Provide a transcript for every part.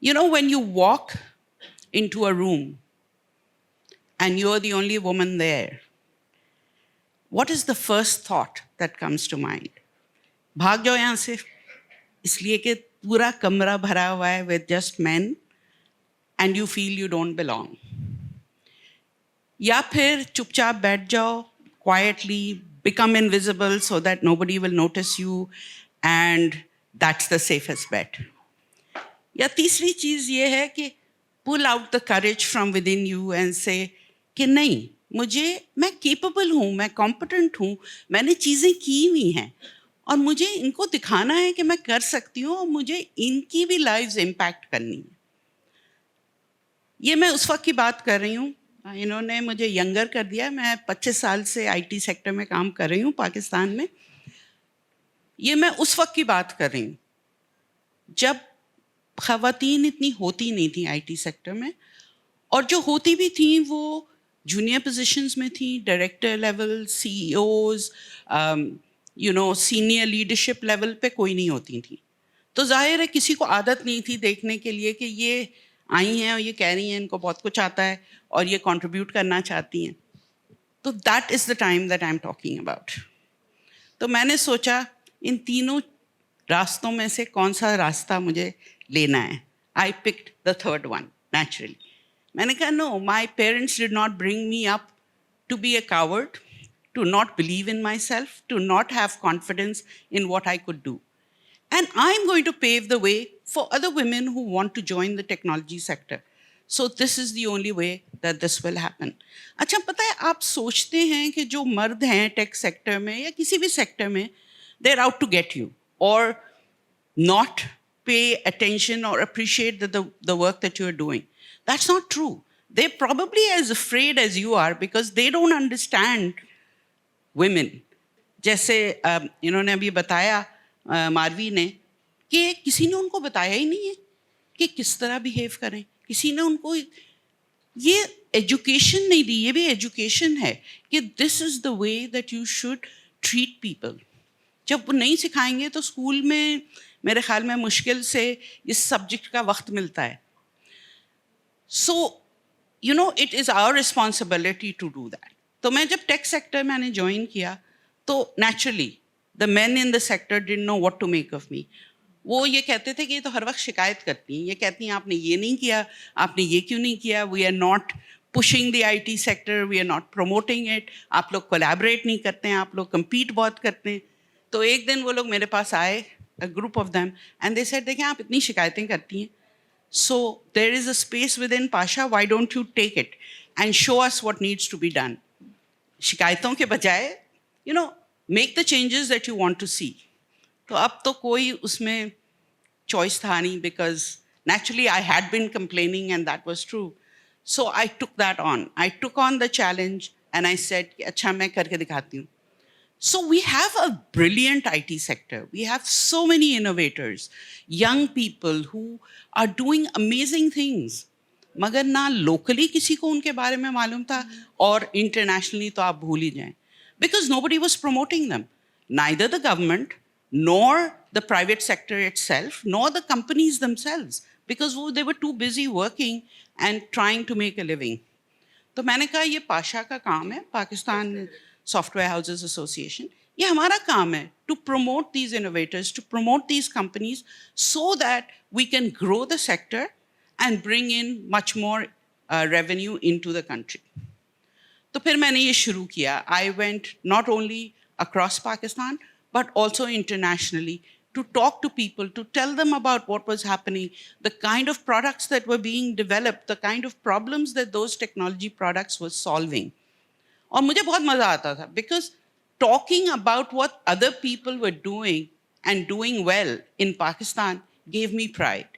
You know, when you walk into a room and you're the only woman there, what is the first thought that comes to mind? भाग जाओ यहाँ से, इसलिए कि पूरा कमरा भरा हुआ है with just men and you feel you don't belong. या फिर चुपचाप बैठ जाओ, quietly become invisible so that nobody will notice you, and that's the safest bet. या तीसरी चीज ये है कि pull out the courage from within you and say कि नहीं, मैं capable हूँ, मैं competent हूँ, मैंने चीजें की हुई हैं और मुझे इनको दिखाना है कि मैं कर सकती हूँ और मुझे इनकी भी lives impact करनी है. ये मैं उस वक्त की बात कर रही हूँ, इन्होंने मुझे यंगर कर दिया. मैं 25 साल से आईटी सेक्टर में काम कर रही हूँ पाकिस्तान में. ये मैं उस वक्त की बात कर रही हूँ जब ख़वातीन इतनी होती नहीं थी आईटी सेक्टर में, और जो होती भी थी वो जूनियर पोजीशंस में थी, director level, CEOs, senior leadership level पे कोई नहीं होती थी. तो जाहिर है किसी को आदत नहीं थी देखने के लिए कि ये आई हैं और ये कह रही हैं इनको बहुत कुछ आता है और ये कंट्रीब्यूट करना चाहती हैं. तो that is the time that I am talking about. तो मैंने सोचा इन तीनों रास्तों में से कौन सा रास्ता मुझे लेना है. I picked the third one naturally. मैंने कहा no, my parents did not bring me up to be a coward, to not believe in myself, to not have confidence in what I could do. And I'm going to pave the way for other women who want to join the technology sector. So this is the only way that this will happen. अच्छा, पता है आप सोचते हैं कि जो मर्द हैं टेक सेक्टर में या किसी भी सेक्टर में, they're out to get you or not pay attention or appreciate the work that you're doing. That's not true. They're probably as afraid as you are because they don't understand women. जैसे इन्होंने अभी बताया मारवी ने कि किसी ने उनको बताया ही नहीं है कि किस तरह बिहेव करें. किसी ने उनको ये एजुकेशन नहीं दी. ये भी एजुकेशन है कि this is the way that you should treat people. जब वो नहीं सिखाएंगे तो स्कूल में मेरे ख्याल में मुश्किल से इस सब्जेक्ट का वक्त मिलता है. So you know it is our responsibility to do that. तो मैं जब टेक सेक्टर मैंने ज्वाइन किया तो naturally the men in the sector didn't know what to make of me. वो ये कहते थे कि ये तो हर वक्त शिकायत करती हैं, ये कहती हैं आपने ये नहीं किया, आपने ये क्यों नहीं किया, we are not pushing the IT sector, we are not promoting it, आप लोग collaborate नहीं करते हैं, आप लोग compete बहुत करते हैं. तो एक दिन वो लोग मेरे पास आए, a group of them, and they said देखें आप इतनी शिकायतें करती हैं, so there is a space within Pasha, why don't you take it and show us what needs to be done. शिकायतों के बजाय you know make the changes that you want to see. तो अब तो कोई उसमें choice था नहीं because naturally I had been complaining and that was true. So I took that on. I took on the challenge and I said, अच्छा मैं करके दिखाती हूँ. So we have a brilliant IT sector. We have so many innovators, young people who are doing amazing things. मगर ना locally किसी को उनके बारे में मालूम था और internationally तो आप भूल ही जाएं. Because nobody was promoting them. Neither the government, nor the private sector itself, nor the companies themselves, because they were too busy working and trying to make a living. तो मैंने कहा ये पाशा का काम है, पाकिस्तान सॉफ्टवेयर हाउसेस एसोसिएशन, ये हमारा काम है to promote these innovators, to promote these companies so that we can grow the sector and bring in much more revenue into the country. तो फिर मैंने ये शुरू किया. I went not only across Pakistan but also internationally to talk to people, to tell them about what was happening, the kind of products that were being developed, the kind of problems that those technology products were solving. और मुझे बहुत मज़ा आता था because talking about what other people were doing and doing well in Pakistan gave me pride.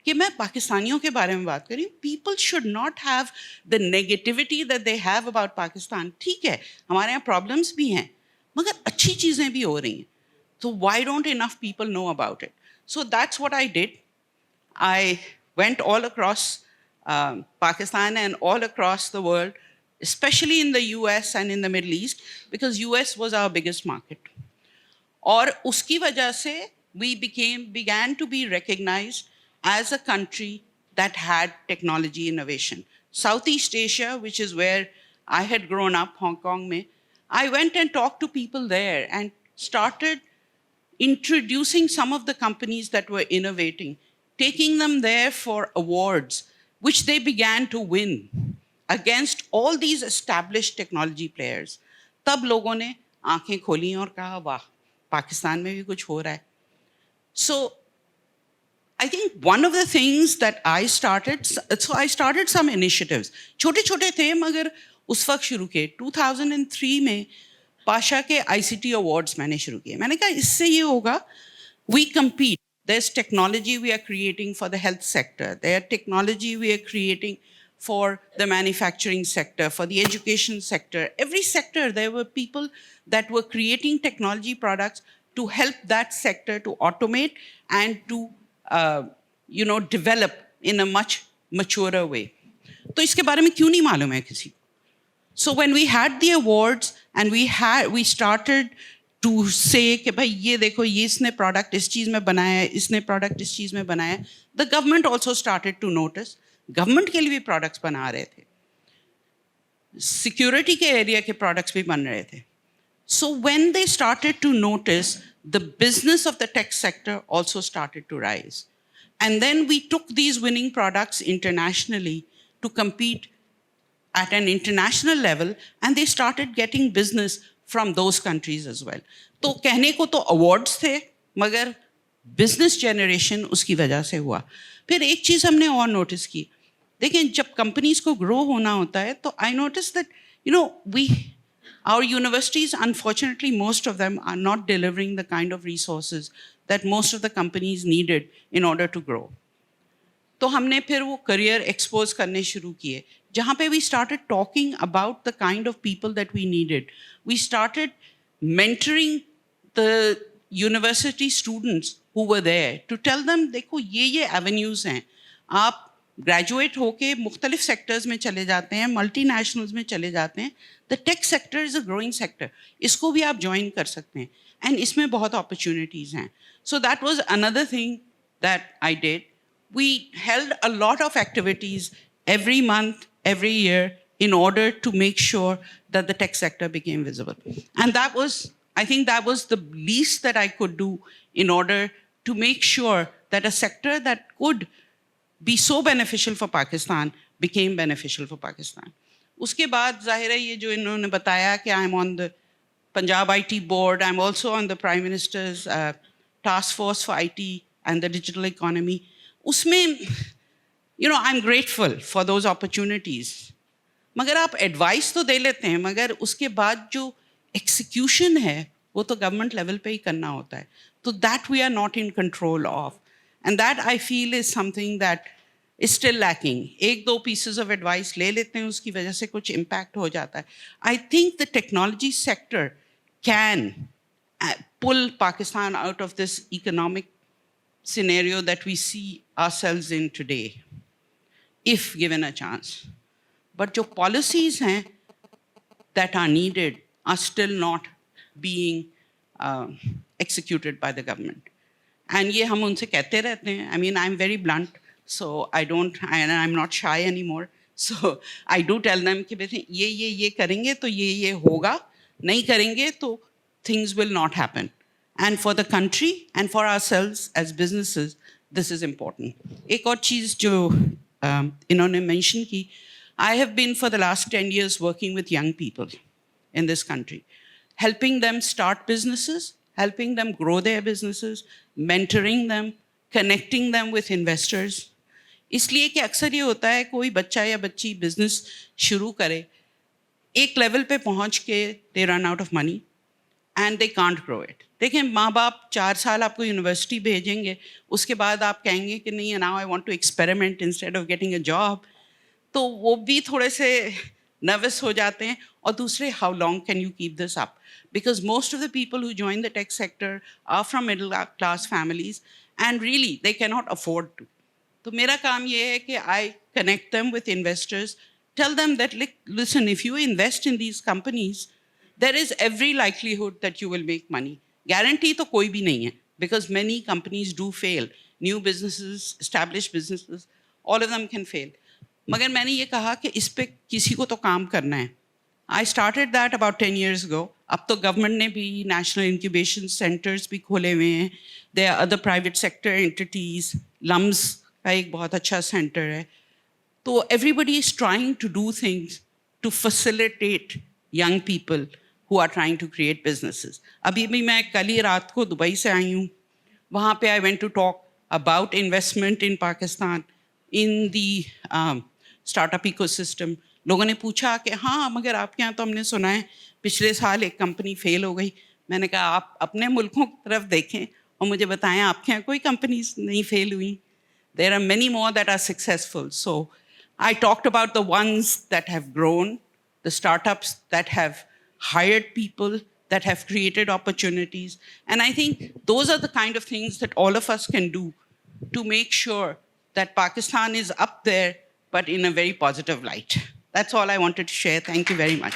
कि मैं पाकिस्तानियों के बारे में बात कर रही हूँ. People should not have the negativity that they have about Pakistan. ठीक है, हमारे यहाँ problems भी हैं, मगर अच्छी चीज़ें भी हो रही हैं. So why don't enough people know about it? So that's what I did. I went all across Pakistan and all across the world, especially in the US and in the Middle East, because US was our biggest market. और उसकी वजह से we began to be recognized as a country that had technology innovation. Southeast Asia, which is where I had grown up, Hong Kong mein, I went and talked to people there and started introducing some of the companies that were innovating, taking them there for awards, which they began to win against all these established technology players. तब लोगों ने आंखें खोली और कहा वाह पाकिस्तान में भी कुछ हो रहा है. So I think one of the things that I started, so I started some initiatives. छोटे छोटे थे मगर उस वक्त शुरू किए. 2003 में पाशा के ICT awards मैंने शुरू किए. मैंने कहा इससे ये होगा, we compete. There's technology we are creating for the health sector. There's technology we are creating for the manufacturing sector, for the education sector. Every sector, there were people that were creating technology products to help that sector to automate and to develop in a much maturer way. तो इसके बारे में क्यों नहीं मालूम है किसी को? So when we had the awards and we started to say कि भाई ये देखो ये इसने product इस चीज़ में बनाया है, इसने product इस चीज़ में बनाया है, the government also started to notice. Government के लिए भी products बना रहे थे. Security के area के products भी बन रहे थे. So when they started to notice, the business of the tech sector also started to rise. And then we took these winning products internationally to compete at an international level, and they started getting business from those countries as well. तो कहने को तो awards थे, मगर business generation उसकी वजह से हुआ. फिर एक चीज़ हमने और notice की. देखिए जब companies को grow होना होता है, तो I noticed that, our universities, unfortunately, most of them are not delivering the kind of resources that most of the companies needed in order to grow. तो हमने फिर वो career expose करने शुरू किए, जहाँ पे we started talking about the kind of people that we needed. We started mentoring the university students who were there to tell them, देखो ये avenues हैं, आप graduate होके मुख्तलिफ sectors में चले जाते हैं, multinationals में चले जाते हैं. The tech sector is a growing sector. इसको भी आप join कर सकते हैं. And इसमें बहुत opportunities हैं. So that was another thing that I did. We held a lot of activities every month, every year, in order to make sure that the tech sector became visible. And I think that was the least that I could do in order to make sure that a sector that could be so beneficial for Pakistan became beneficial for Pakistan. उसके बाद जाहिर है ये जो इन्होंने बताया कि I'm on the Punjab IT board, I'm also on the Prime Minister's task force for IT and the digital economy. उसमें, I'm grateful for those opportunities. मगर आप advice तो दे लेते हैं, मगर उसके बाद जो execution है, वो तो government level पे ही करना होता है. So that we are not in control of. And that I feel is something that is still lacking. एक दो pieces of advice ले लेते हैं, उसकी वजह से कुछ impact हो जाता है. I think the technology sector can pull Pakistan out of this economic scenario that we see ourselves in today, if given a chance. But जो policies हैं that are needed are still not being executed by the government. And ये हम उनसे कहते रहते हैं. I mean, I'm very blunt, so I'm not shy anymore. So I do tell them कि बेटे ये करेंगे तो ये होगा, नहीं करेंगे तो things will not happen. And for the country and for ourselves as businesses, this is important. एक और चीज़ जो इन्होंने mention की, I have been for the last 10 years working with young people in this country, helping them start businesses, helping them grow their businesses, mentoring them, connecting them with investors. इसलिए कि अक्सर ये होता है कोई बच्चा या बच्ची business शुरू करे, एक level पे पहुँच के they run out of money and they can't grow it. देखिए माँ बाप 4 साल आपको यूनिवर्सिटी भेजेंगे, उसके बाद आप कहेंगे कि नहीं now I want to experiment instead of getting a job. तो वो भी थोड़े से nervous हो जाते हैं. और दूसरे, how long can you keep this up? Because most of the people who join the tech sector are from middle class families and really they cannot afford to. तो मेरा काम ये है कि I connect them with investors, tell them that listen, if you invest in these companies, there is every likelihood that you will make money. Guarantee तो कोई भी नहीं है, because many companies do fail. new businesses, established businesses, all of them can fail. मगर मैंने ये कहा कि इस पे किसी को तो काम करना है. I started that about 10 years ago. अब तो government ने भी national incubation centers भी खोले हुए हैं. There are other private sector entities. LUMS का एक बहुत अच्छा center है. So everybody is trying to do things to facilitate young people who are trying to create businesses. अभी भी मैं कल ही रात को दुबई से आई हूँ. वहाँ पे I went to talk about investment in Pakistan in the startup ecosystem. लोगों ने पूछा कि हाँ मगर आपके यहाँ तो हमने सुना है पिछले साल एक कंपनी फेल हो गई. मैंने कहा आप अपने मुल्कों की तरफ देखें और मुझे बताएं आपके यहाँ कोई कंपनीज नहीं फेल हुई. There are many more that are successful. So I talked about the ones that have grown, the startups that have hired people, that have created opportunities. And I think those are the kind of things that all of us can do to make sure that Pakistan is up there, but in a very positive light. That's all I wanted to share. Thank you very much.